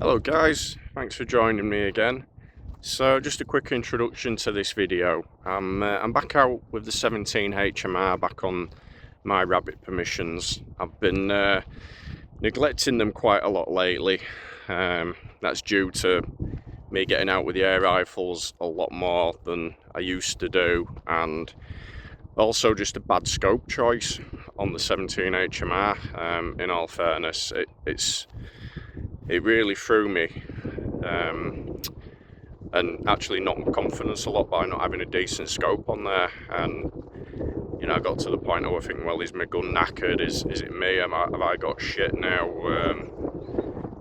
Hello guys, thanks for joining me again. So just a quick introduction to this video. I'm back out with the 17 HMR back on my rabbit permissions. I've been neglecting them quite a lot lately. That's due to me getting out with the air rifles a lot more than I used to do, and also just a bad scope choice on the 17 HMR. In all fairness, it really threw me and actually knocked my confidence a lot by not having a decent scope on there. And you know, I got to the point where I think, well, is my gun knackered? Is it me? Have I got shit now?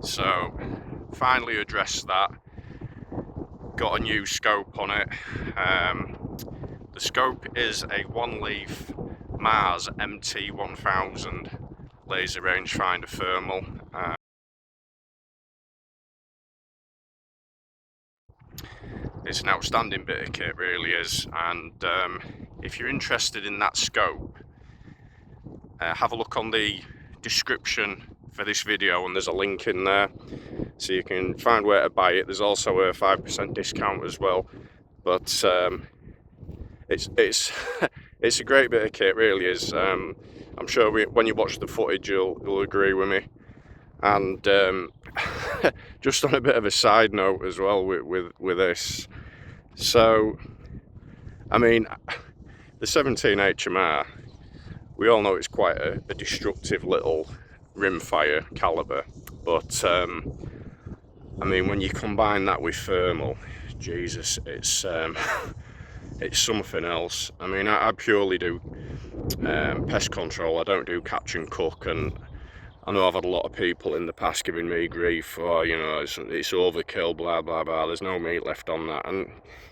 So finally addressed that. Got a new scope on it. The scope is a oneleaf Mars MT1000 laser rangefinder thermal. It's an outstanding bit of kit, really is, and if you're interested in that scope, have a look on the description for this video and there's a link in there so you can find where to buy it. There's also a 5% discount as well, but it's it's a great bit of kit, really is. I'm sure when you watch the footage you'll agree with me. And just on a bit of a side note as well with this, so I mean, the 17 HMR, we all know it's quite a destructive little rimfire caliber, but I mean, when you combine that with thermal, Jesus, it's something else. I mean, I purely do pest control. I don't do catch and cook, and I know I've had a lot of people in the past giving me grief for, you know, it's overkill, blah blah blah, there's no meat left on that, and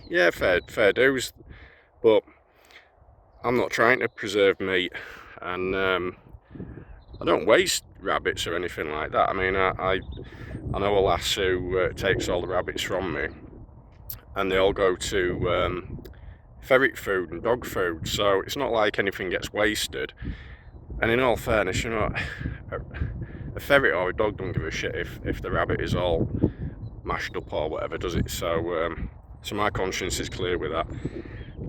yeah, fair dues, but I'm not trying to preserve meat, and I don't waste rabbits or anything like that. I mean, I know a lass who takes all the rabbits from me, and they all go to ferret food and dog food, so it's not like anything gets wasted. And in all fairness, you know, a ferret or a dog don't give a shit if the rabbit is all mashed up or whatever, does it? So so my conscience is clear with that.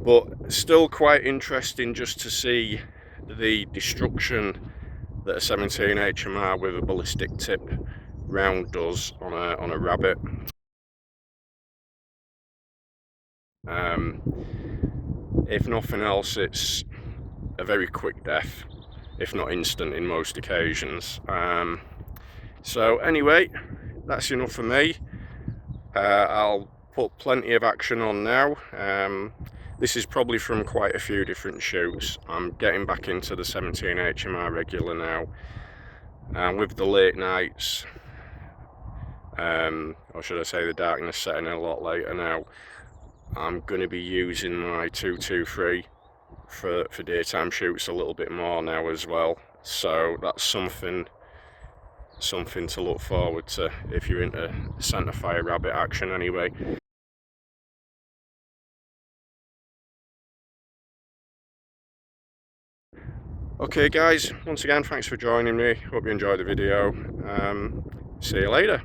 But still quite interesting just to see the destruction that a 17 HMR with a ballistic tip round does on a rabbit. If nothing else, it's a very quick death, if not instant in most occasions. So anyway, that's enough for me. I'll put plenty of action on now. This is probably from quite a few different shoots. I'm getting back into the 17 HMR regular now, and with the late nights, or should I say the darkness setting in a lot later now, I'm going to be using my 223 for daytime shoots a little bit more now as well. So that's something to look forward to if you're into centre fire rabbit action anyway. Okay guys, once again thanks for joining me, hope you enjoyed the video. See you later.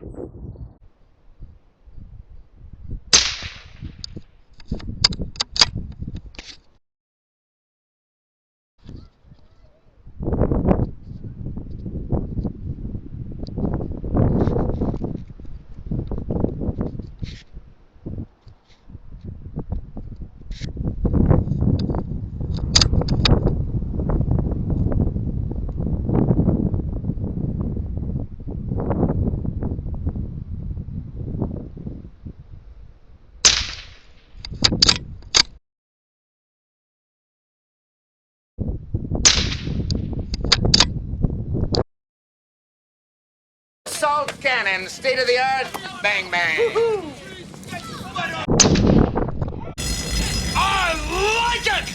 Assault cannon, state of the art, bang bang. I like it!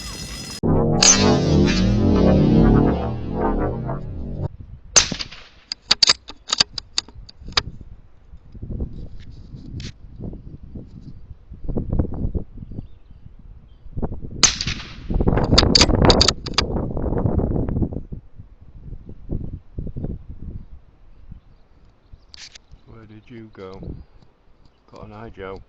Where did you go. Got an eye, Joe.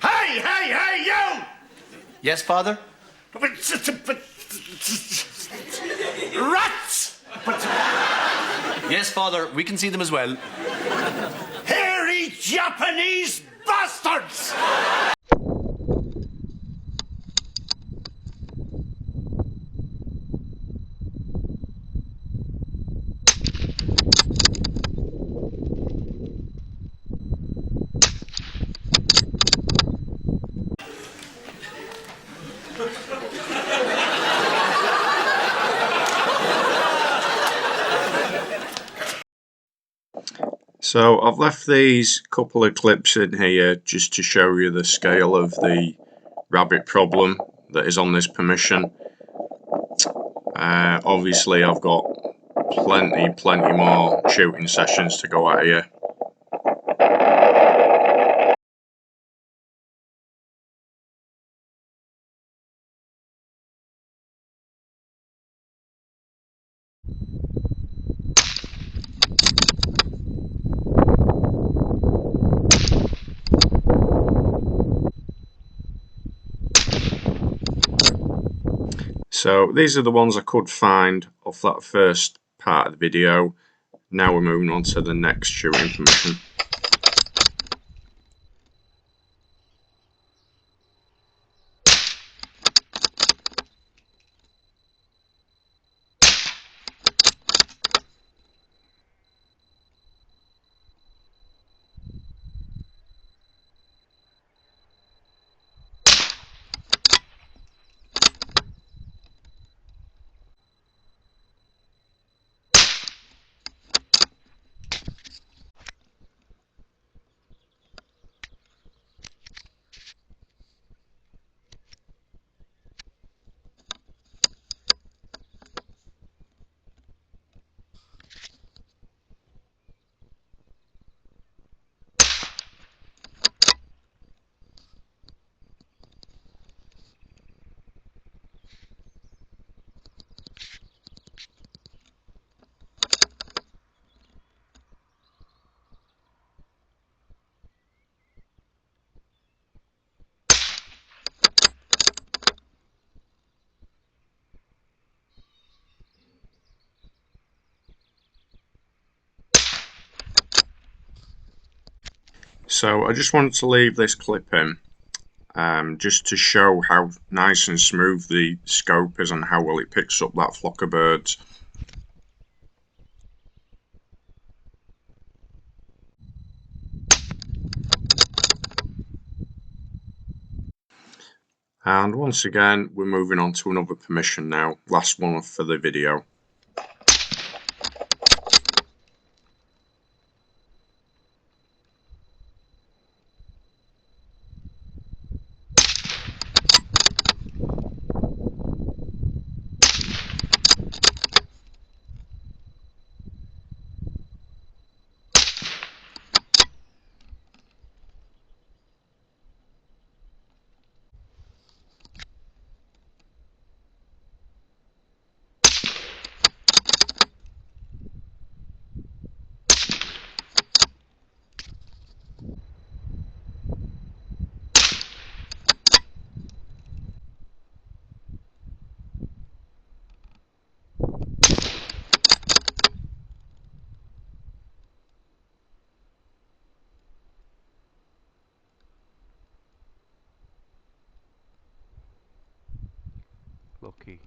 Hey, you! Yes, Father? Rats! Yes, Father, we can see them as well. Hairy Japanese bastards! So I've left these couple of clips in here just to show you the scale of the rabbit problem that is on this permission. Obviously I've got plenty more shooting sessions to go at here. So these are the ones I could find off that first part of the video. Now we're moving on to the next shooting permission. So I just wanted to leave this clip in, just to show how nice and smooth the scope is and how well it picks up that flock of birds. And once again, we're moving on to another permission now, last one for the video. Lucky.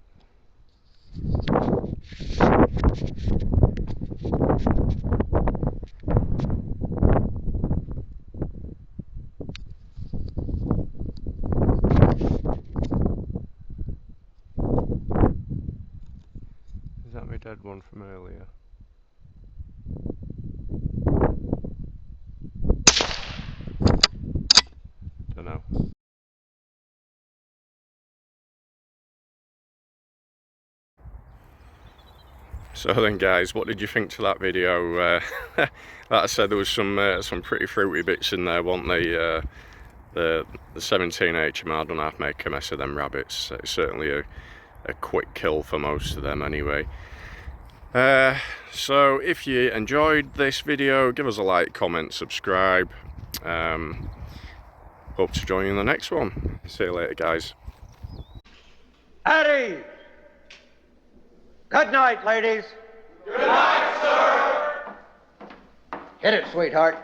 Is that my dead one from earlier? Don't know. So then guys, what did you think to that video? Like I said, there was some pretty fruity bits in there, weren't they? The 17 HMR done half make a mess of them rabbits. It's certainly a quick kill for most of them anyway. So if you enjoyed this video, give us a like, comment, subscribe. Hope to join you in the next one. See you later guys. Eddie! Good night, ladies. Good night, sir. Hit it, sweetheart.